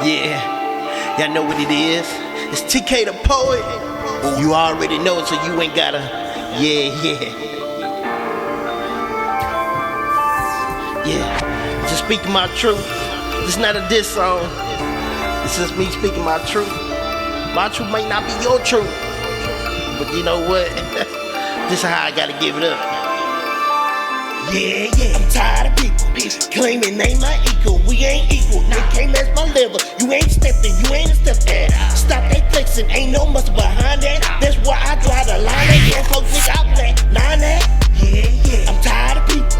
Yeah, y'all know what it is. It's TK the Poet. You already know, so you ain't gotta. Yeah. Just speaking my truth. This not a diss song. It's just me speaking my truth. My truth might not be your truth, but you know what? This is how I gotta give it up. Yeah, I'm tired of people claiming they my equal. We ain't equal, they can't match my level. You ain't stepping, you ain't a step that. Stop that flexing, ain't no muscle behind that. That's why I draw the line. They can't close nigga out that, nine that. Yeah, I'm tired of people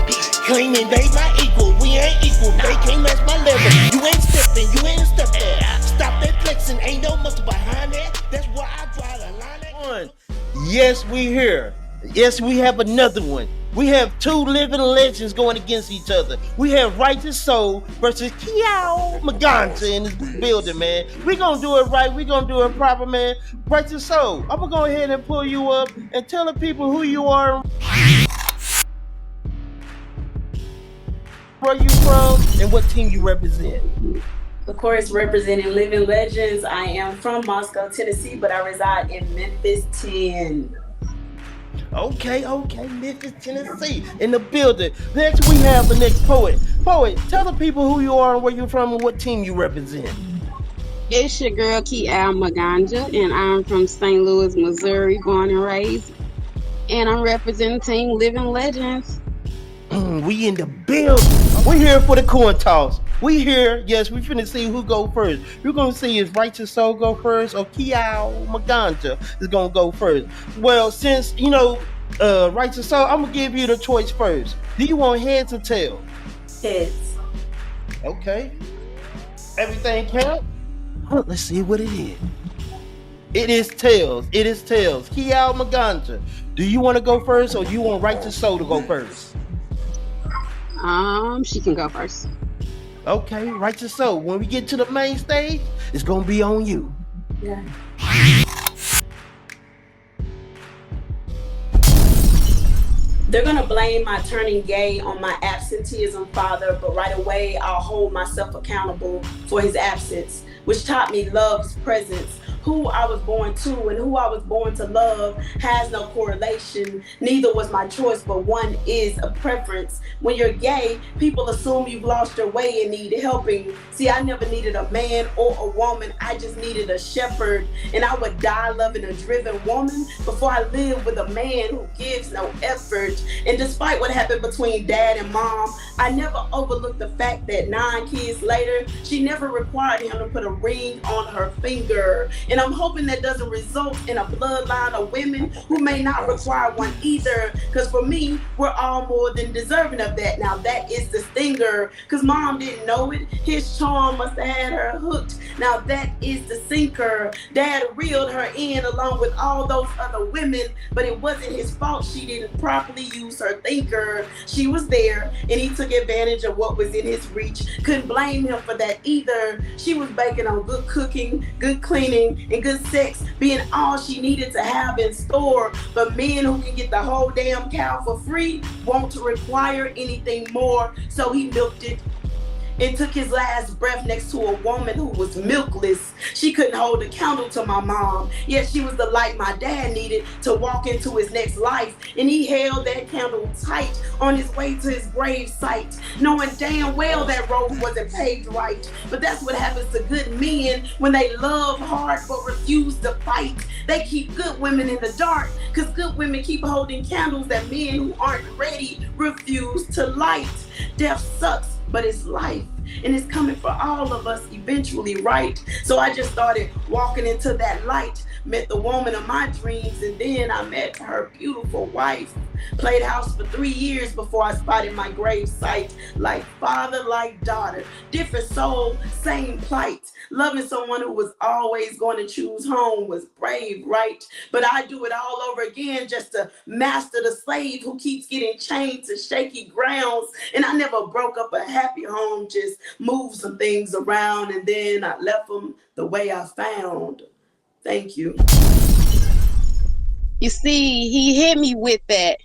claiming they my equal. We ain't equal, they can't match my level. You ain't stepping, you ain't a step that. Stop that flexing, ain't no muscle behind that. That's why I draw the line. Yes, we here. Yes, we have another one. We have two living legends going against each other. We have Writeous versus Magaunga in this building, man. We gonna do it right. We gonna do it proper, man. Writeous, I'm gonna go ahead and pull you up and tell the people who you are, where you from, and what team you represent. Of course, representing Living Legends. I am from Moscow, Tennessee, but I reside in Memphis, Tennessee. Okay, Memphis, Tennessee, in the building. Next, we have the next poet. Poet, tell the people who you are and where you're from and what team you represent. It's your girl Magaunga, and I'm from St. Louis, Missouri, born and raised. And I'm representing Living Legends. We in the building. We here for the coin toss. We here, yes, we finna see who go first. We're gonna see if Writeous go first or Magaunga is gonna go first. Well, since Writeous, I'm gonna give you the choice first. Do you want heads or tails? Heads. Okay. Everything count? Let's see what it is. It is tails. It is tails. Magaunga, do you want to go first or do you want Writeous to go first? She can go first. Okay, Writeous. When we get to the main stage, it's gonna be on you. Yeah. They're gonna blame my turning gay on my absenteeism father, but right away I'll hold myself accountable for his absence, which taught me love's presence. Who I was born to and who I was born to love has no correlation. Neither was my choice, but one is a preference. When you're gay, people assume you've lost your way and need helping. See, I never needed a man or a woman. I just needed a shepherd. And I would die loving a driven woman before I live with a man who gives no effort. And despite what happened between dad and mom, I never overlooked the fact that 9 kids later, she never required him to put a ring on her finger. And I'm hoping that doesn't result in a bloodline of women who may not require one either. Because for me, we're all more than deserving of that. Now that is the stinger. Because mom didn't know it. His charm must have had her hooked. Now that is the sinker. Dad reeled her in along with all those other women. But it wasn't his fault she didn't properly use her thinker. She was there and he took advantage of what was in his reach. Couldn't blame him for that either. She was banking on good cooking, good cleaning, and good sex being all she needed to have in store. But men who can get the whole damn cow for free won't require anything more. So he milked it and took his last breath next to a woman who was milkless. She couldn't hold a candle to my mom, yet she was the light my dad needed to walk into his next life. And he held that candle tight on his way to his grave site, knowing damn well that road wasn't paved right. But that's what happens to good men when they love hard but refuse to fight. They keep good women in the dark, because good women keep holding candles that men who aren't ready refuse to light. Death sucks, but it's life, and it's coming for all of us eventually, right? So I just started walking into that light, met the woman of my dreams, and then I met her beautiful wife. Played house for 3 years before I spotted my grave site. Like father, like daughter, different soul, same plight. Loving someone who was always going to choose home was brave, right? But I do it all over again just to master the slave who keeps getting chained to shaky grounds. And I never broke up a happy home, just moved some things around, and then I left them the way I found. Thank you. You see, he hit me with that.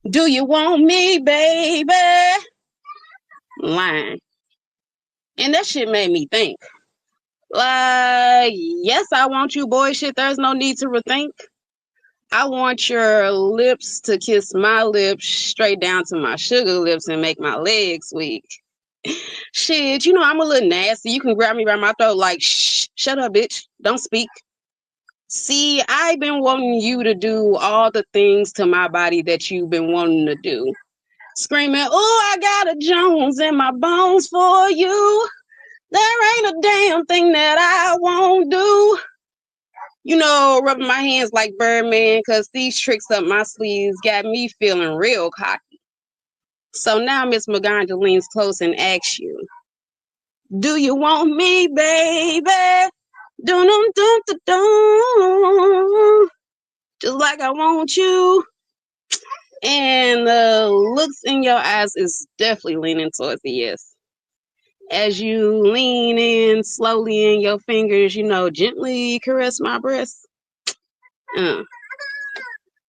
Do you want me, baby? Line. And that shit made me think. Yes, I want you, boy. Shit, there's no need to rethink. I want your lips to kiss my lips straight down to my sugar lips and make my legs weak. Shit, I'm a little nasty. You can grab me by my throat like, shh, shut up, bitch. Don't speak. See, I've been wanting you to do all the things to my body that you've been wanting to do. Screaming, oh, I got a Jones in my bones for you. There ain't a damn thing that I won't do. Rubbing my hands like Birdman because these tricks up my sleeves got me feeling real cocky. So now Miss Magaunga leans close and asks you, do you want me, baby? Dun dun dun dun dun. Just like I want you. And the looks in your eyes is definitely leaning towards the yes. As you lean in slowly in your fingers, gently caress my breast. Uh.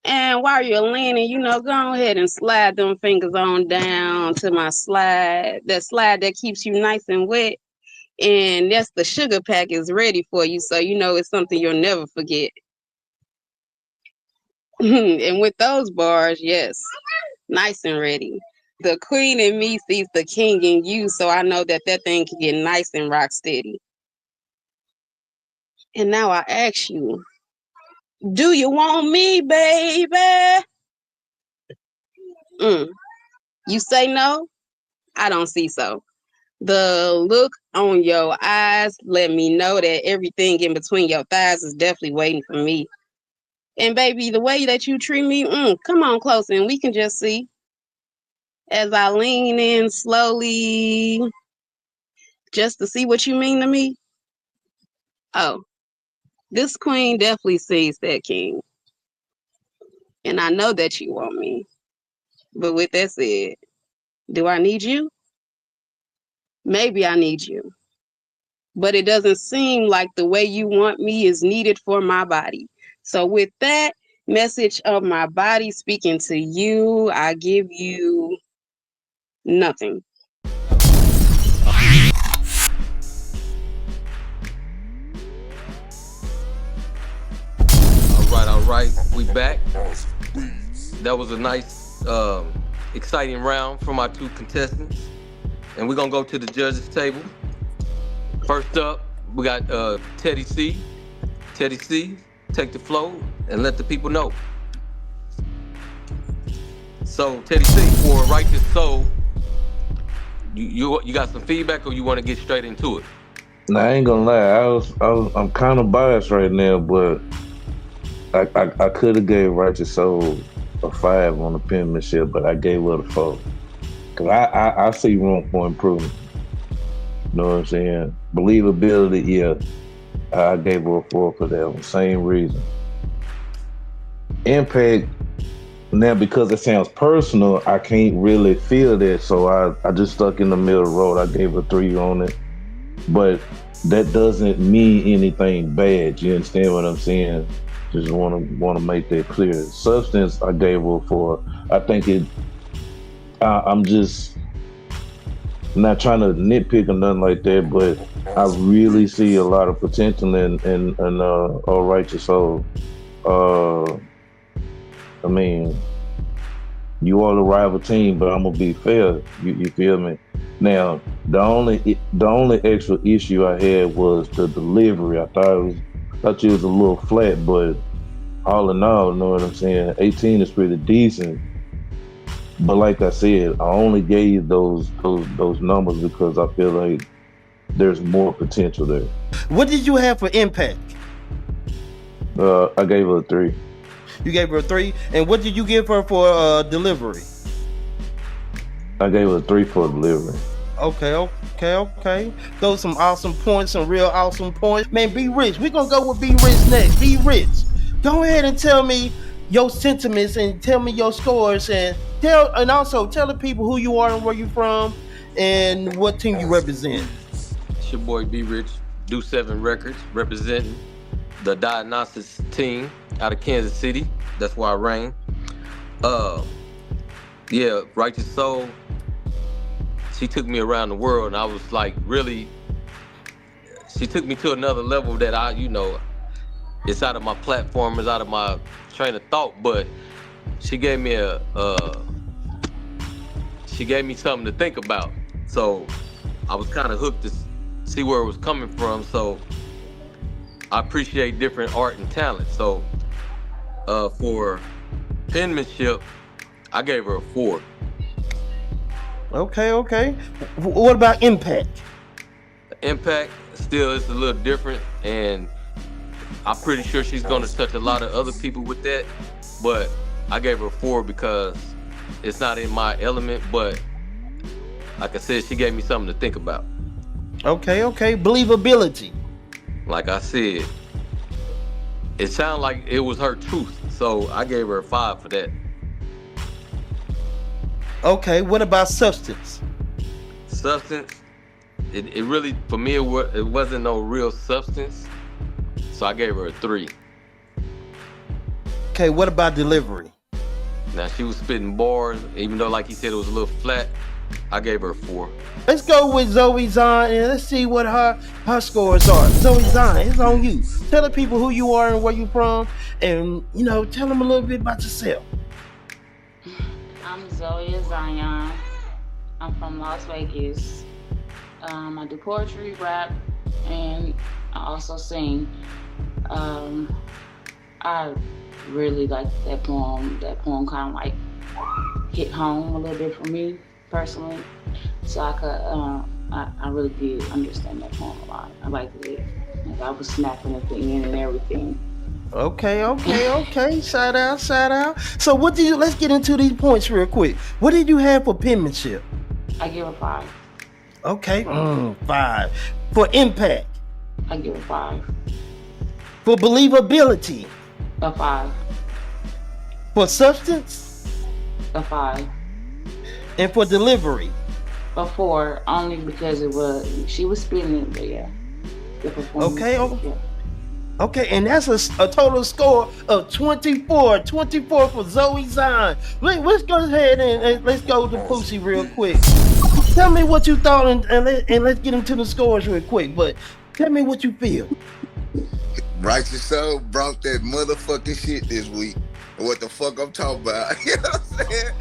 And while you're leaning, go ahead and slide them fingers on down to my slide. That slide that keeps you nice and wet. And that's the sugar pack is ready for you. So it's something you'll never forget. And with those bars, yes, nice and ready. The queen in me sees the king in you, so I know that thing can get nice and rock steady. And now I ask you, do you want me, baby? You say no? I don't see so. The look on your eyes let me know that everything in between your thighs is definitely waiting for me. And baby, the way that you treat me, come on close and we can just see. As I lean in slowly, just to see what you mean to me. Oh, this queen definitely sees that king. And I know that you want me. But with that said, do I need you? Maybe I need you. But it doesn't seem like the way you want me is needed for my body. So with that message of my body speaking to you, I give you nothing. All right, we back. That was a nice, exciting round from our two contestants. And we're gonna go to the judges table. First up, we got Teddy C. Teddy C, take the floor and let the people know. So Teddy C, for Writeous Soul, you got some feedback or you want to get straight into it? Nah, I ain't gonna lie. I'm kind of biased right now, but I could have gave Righteous Soul a 5 on the penmanship, but I gave her a 4 because I see room for improvement. You know what I'm saying? Believability, yeah. I gave her a 4 for that one. Same reason. Impact. Now, because it sounds personal, I can't really feel that, so I just stuck in the middle of the road. I gave her 3 on it, but that doesn't mean anything bad. You understand what I'm saying? Just want to make that clear. Substance, I gave her 4. I think it. I'm just not trying to nitpick or nothing like that, but I really see a lot of potential in All Righteous Soul. I mean, you are the rival team, but I'm gonna be fair. You feel me? Now, the only extra issue I had was the delivery. I thought you was a little flat, but all in all, you know what I'm saying? 18 is pretty decent. But like I said, I only gave those numbers because I feel like there's more potential there. What did you have for impact? I gave her a 3. You gave her a 3. And what did you give her for delivery? I gave her a 3 for delivery. Okay. Those some awesome points, some real awesome points. Man, Be Rich. We're gonna go with Be Rich next. Be Rich. Go ahead and tell me your sentiments and tell me your scores and also tell the people who you are and where you're from and what team you represent. It's your boy Be Rich, Do 7 Records, representing the Diagnostics team out of Kansas City. That's where I reign. Yeah, Writeous Soul, she took me around the world and I was like really she took me to another level that it's out of my platform, it's out of my train of thought, but she gave me she gave me something to think about. So I was kind of hooked to see where it was coming from. So I appreciate different art and talent. So for penmanship, I gave her a 4. Okay. What about impact? Impact still is a little different, and I'm pretty sure she's gonna touch a lot of other people with that. But I gave her a 4 because it's not in my element. But like I said, she gave me something to think about. Okay. Believability. Like I said, it sounded like it was her truth, so I gave her a 5 for that. Okay, what about substance? Substance, it really, for me, it wasn't no real substance, so I gave her a 3. Okay, what about delivery? Now, she was spitting bars, even though, like he said, it was a little flat. I gave her a 4. Let's go with Zoe Zahn and let's see what her scores are. Zoe Zahn, it's on you. Tell the people who you are and where you from, and tell them a little bit about yourself. I'm Zoe Zion. I'm from Las Vegas. I do poetry, rap, and I also sing. I really like that poem. That poem kind of like hit home a little bit for me personally. So I really did understand that poem a lot. I liked it. Like I was snapping at the end and everything. Okay. Shout out. So let's get into these points real quick. What did you have for penmanship? I give a 5. Okay, 5. For impact? I give a 5. For believability? A 5. For substance? A 5. And for delivery? A 4, only because she was spinning it, but yeah. The performance. Okay. Okay, and that's a total score of 24 for Zoe Zahn. Let's go ahead and let's go to Pussy real quick. Tell me what you thought, and let's get into the scores real quick. But tell me what you feel. Righteous Soul brought that motherfucking shit this week. What the fuck I'm talking about? You know what I'm saying?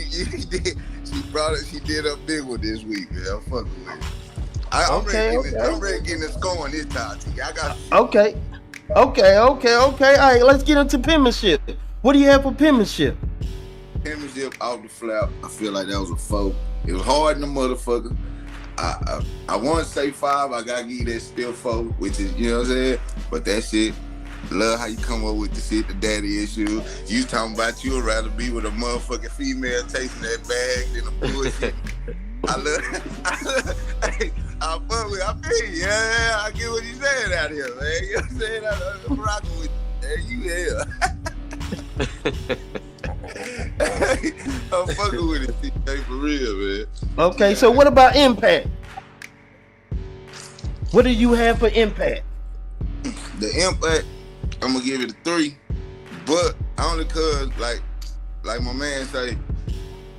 You did. She brought it. She did a big one this week, man. I'm fucking with it. I'm ready to get this going this time. I got. Okay. All right, let's get into penmanship. What do you have for penmanship? Penmanship off the flap. I feel like that was a 4. It was hard in the motherfucker. I want to say 5. I gotta give you that still 4, which is, you know what I'm saying? But that shit, love how you come up with the shit, the daddy issue. You talking about you would rather be with a motherfucking female tasting that bag than a bullshit. I fuck with. I feel you. Yeah, I get what you saying out here, man. You know what I'm saying? I'm rocking with you. I'm fucking with it, hey, for real, man. Okay, so what about impact? What do you have for impact? The impact, I'm gonna give it a 3, but only cause like my man say,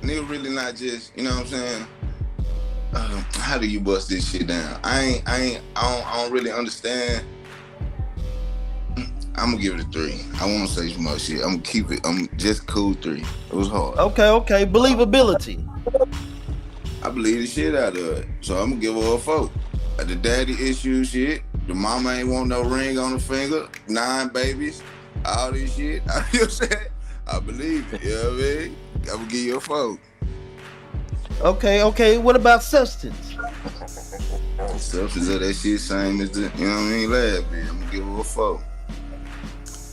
nigga really not just, you know what I'm saying? How do you bust this shit down? I don't really understand. I'm gonna give it a 3. I won't say too much shit. I'm gonna keep it. I'm just cool 3. It was hard. Okay. Believability. I believe the shit out of it, so I'm gonna give her a 4. The daddy issue shit. The mama ain't want no ring on the finger. 9 babies. All this shit. You know what I'm saying? I believe it. You know what I mean? I'm gonna give you a 4. Okay. What about substance? Substance of that shit same as the, you know what I mean, last bit. I'm gonna give her a 4.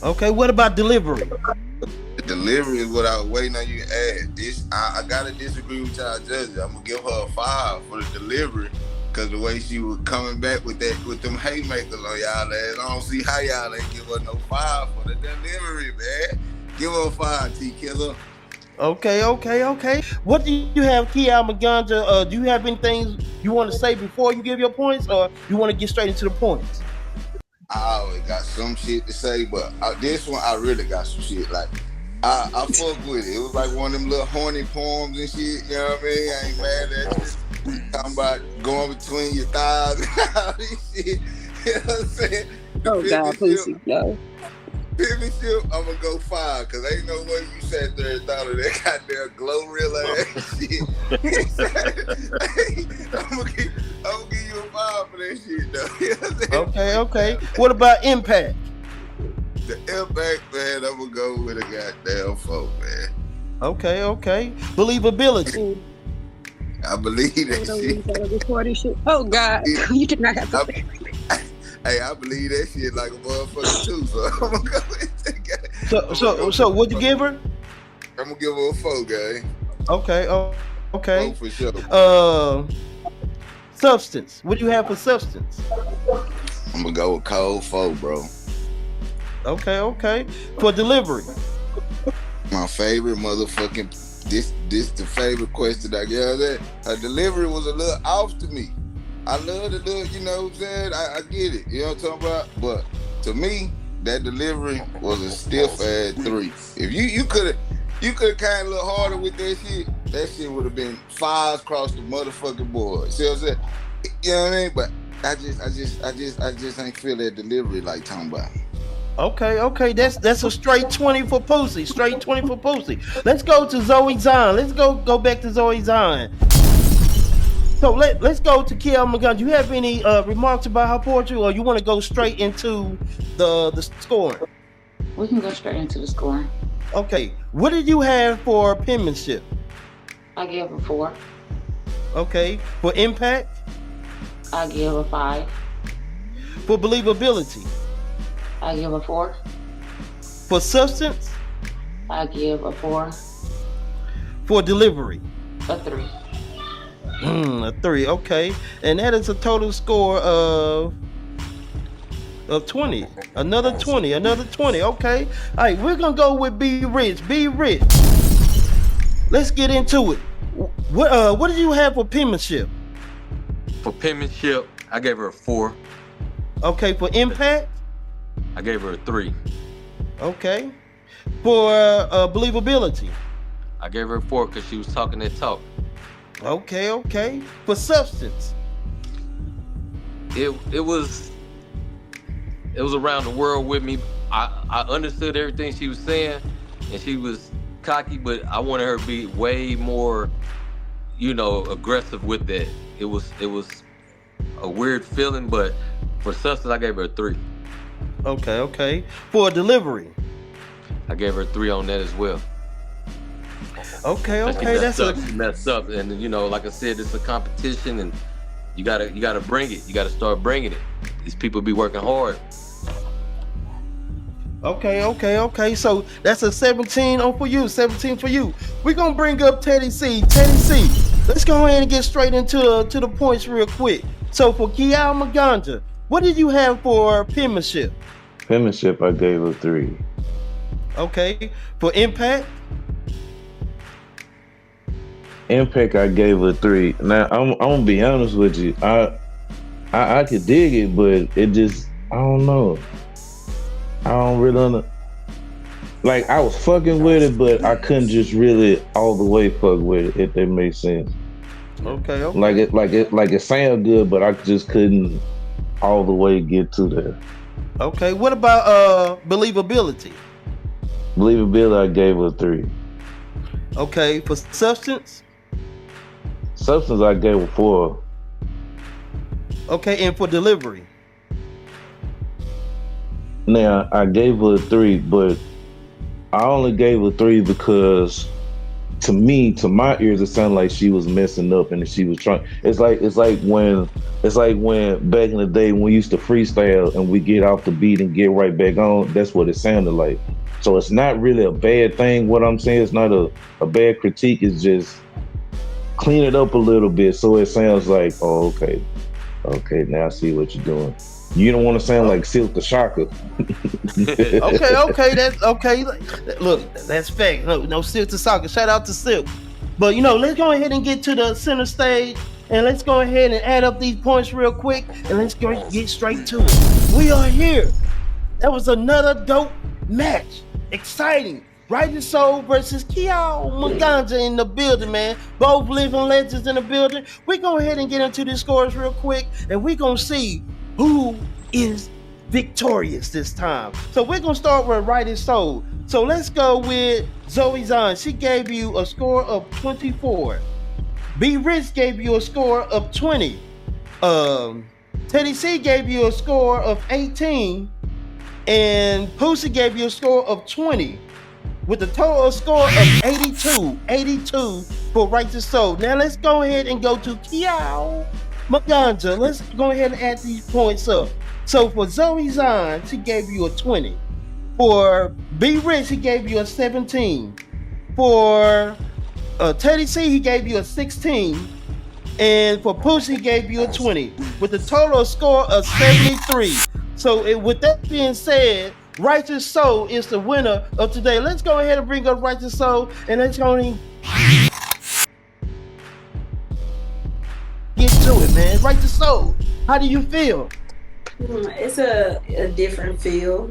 Okay, what about delivery? The delivery is what I was waiting on you to add. I gotta disagree with y'all judges. I'm gonna give her a 5 for the delivery, cause the way she was coming back with them haymakers on y'all ass, I don't see how y'all ain't give her no 5 for the delivery, man. Give her a 5, T-Killer. Okay. What do you have, Kia Maganja? Do you have anything you want to say before you give your points, or you want to get straight into the points? I always got some shit to say, but this one I really got some shit. Like I fuck with it. It was like one of them little horny poems and shit. You know what I mean? I ain't mad at it. Talking about going between your thighs and all this shit. You know what I'm saying? The Oh God, please, yo. penmanship, I'm gonna go 5 because ain't no way you sat there and thought of that goddamn Glorilla ass shit. I'm gonna give you a 5 for that shit though. You know what I'm saying? Okay. What about impact? The impact, man, I'm gonna go with a goddamn 4, man. Okay. Believability. I believe that shit. Oh God, you did not have to say. Hey, I believe that shit like a motherfucker too. So I'm gonna go with that guy. So what'd you give her? I'm gonna give her a 4, guy. Okay. 4 for sure. Substance. What do you have for substance? I'm gonna go with cold 4, bro. Okay. For delivery. My favorite motherfucking this the favorite question I get. Her delivery was a little off to me. I love the little, you know what I'm saying? I get it. You know what I'm talking about? But to me, that delivery was a stiff ass 3. If you could have kind of looked harder with that shit would have been 5s across the motherfucking board. See what I'm saying? You know what I mean? But I just ain't feel that delivery like talking about. Okay. That's a straight 20 for Pussy. Straight 20 for Pussy. Let's go to Zoe Zion. Let's go back to Zoe Zion. So let's go to Kiel Magaunga. Do you have any remarks about her poetry, or you want to go straight into the scoring? We can go straight into the scoring. Okay. What did you have for penmanship? I give a 4. Okay. For impact? I give a 5. For believability? I give a 4. For substance? I give a 4. For delivery? A 3. A 3, okay. And that is a total score of 20. Another 20. Okay. All right, we're gonna go with Be Rich. Be Rich. Let's get into it. What did you have for penmanship? For penmanship, I gave her a 4. Okay, for impact? I gave her a 3. Okay. For believability? I gave her a 4 because she was talking that talk. Okay. For substance? It was around the world with me. I understood everything she was saying, and she was cocky, but I wanted her to be way more, aggressive with that. It was a weird feeling, but for substance, I gave her a 3. Okay. For delivery? I gave her a 3 on that as well. Okay. She messed up, and like I said, it's a competition, and you gotta bring it. You gotta start bringing it. These people be working hard. Okay. So that's a 17 for you. 17 for you. We're gonna bring up Teddy C. Teddy C. Let's go ahead and get straight into the points real quick. So for Kiel Magaunga, what did you have for penmanship? Penmanship, I gave a 3. Okay. For impact? Impact, I gave a 3. Now I'm gonna be honest with you. I could dig it, but it just I don't know. I don't really like I was fucking with it, but I couldn't just really all the way fuck with it. If that makes sense. Okay. Like it sounded good, but I just couldn't all the way get to there. Okay. What about believability? Believability, I gave a 3. Okay. For substance? Substance, I gave a 4. Okay. And for delivery? Now I gave her a 3, but I only gave her 3 because to my ears, it sounded like she was messing up and she was trying. It's like when back in the day when we used to freestyle and we get off the beat and get right back on. That's what it sounded like. So it's not really a bad thing. What I'm saying, it's not a bad critique. It's just clean it up a little bit so it sounds like, oh, okay, now I see what you're doing. You don't want to sound like Silk the Shocker. Okay, that's okay. Look, that's fact. No Silk the Shocker. Shout out to Silk. But let's go ahead and get to the center stage, and let's go ahead and add up these points real quick, and let's get straight to it. We are here. That was another dope match. Exciting. Writeous Soul versus Kiao Maganja in the building, man. Both living legends in the building. We go ahead and get into the scores real quick, and we gonna see who is victorious this time. So we're gonna start with Writeous Soul. So let's go with Zoe Zahn. She gave you a score of 24. B Rich gave you a score of 20. Teddy C gave you a score of 18. And Pussy gave you a score of 20. With a total score of 82. 82 for Writeous Soul. Now let's go ahead and go to Kiao Maganja. Let's go ahead and add these points up. So for Zoe Zahn, she gave you a 20. For B Rich, he gave you a 17. For Teddy C, he gave you a 16. And for Pussy, he gave you a 20. With a total score of 73. So with that being said, Writeous Soul is the winner of today. Let's go ahead and bring up Writeous Soul, and let's go and get to it, man. Writeous Soul, how do you feel? It's a different feel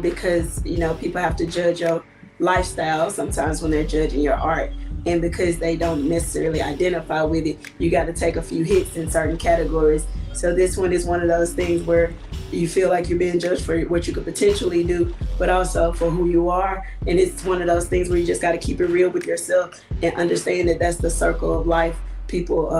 because, you know, people have to judge your lifestyle sometimes when they're judging your art. And because they don't necessarily identify with it, you got to take a few hits in certain categories. So this one is one of those things where you feel like you're being judged for what you could potentially do, but also for who you are. And it's one of those things where you just got to keep it real with yourself and understand that that's the circle of life. People,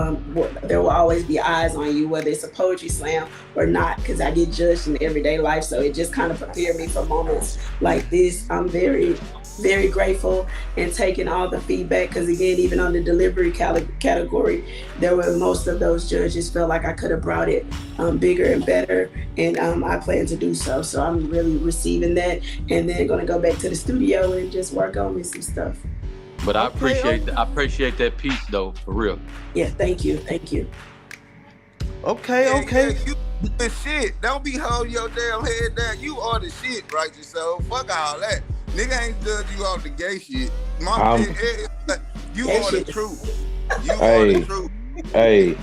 there will always be eyes on you, whether it's a poetry slam or not, because I get judged in everyday life. So it just kind of prepared me for moments like this. I'm very, very grateful and taking all the feedback, because again, even on the delivery category, there were most of those judges felt like I could have brought it bigger and better, and I plan to do so. So I'm really receiving that, and then going to go back to the studio and just work on me some stuff. But I appreciate that piece though, for real. Yeah, thank you. Okay. Yeah, you the shit. Don't be holding your damn head down. You are the shit, Writeous Soul. Fuck all that. Nigga ain't judge you off the gay shit. You are the truth. You are the truth. Hey,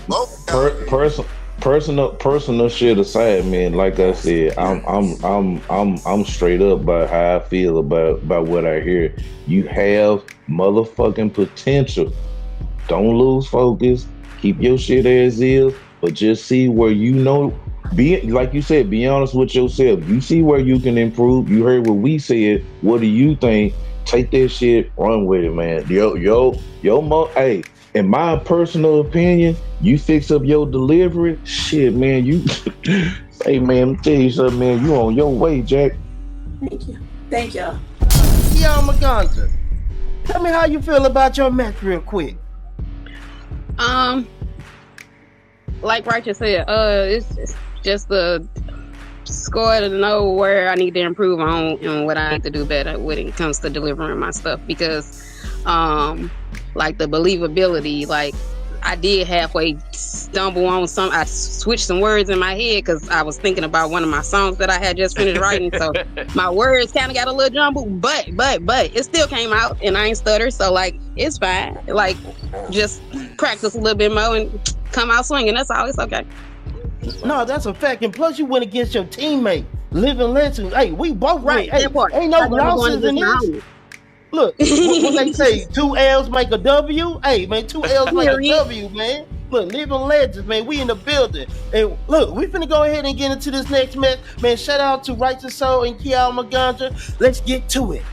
personal shit aside, man. Like I said, I'm straight up about how I feel about what I hear. You have motherfucking potential. Don't lose focus. Keep your shit as is, but just see where you know. Be like you said. Be honest with yourself. You see where you can improve. You heard what we said. What do you think? Take that shit, run with it, man. Hey. In my personal opinion, you fix up your delivery, shit, man. Hey, man, let me tell you something, man. You on your way, Jack. Thank y'all. Kiao Maganja, tell me how you feel about your match real quick. Like Writeous said, it's just the score to know where I need to improve on and what I need to do better when it comes to delivering my stuff, because like the believability, like I did halfway stumble on some. I switched some words in my head because I was thinking about one of my songs that I had just finished writing. So my words kind of got a little jumbled, but it still came out and I ain't stutter. So like, it's fine. Like, just practice a little bit more and come out swinging. That's all. It's okay. No, that's a fact. And plus, you went against your teammate, Living Legend. Hey, we both right. Hey, ain't no losses in this. Look, what they say, 2 L's make a W. Hey, man, 2 L's make a W, man. Look, Living Legends, man, we in the building. And look, we finna go ahead and get into this next match. Man, shout out to Writeous Soul and Kiao Maganja. Let's get to it.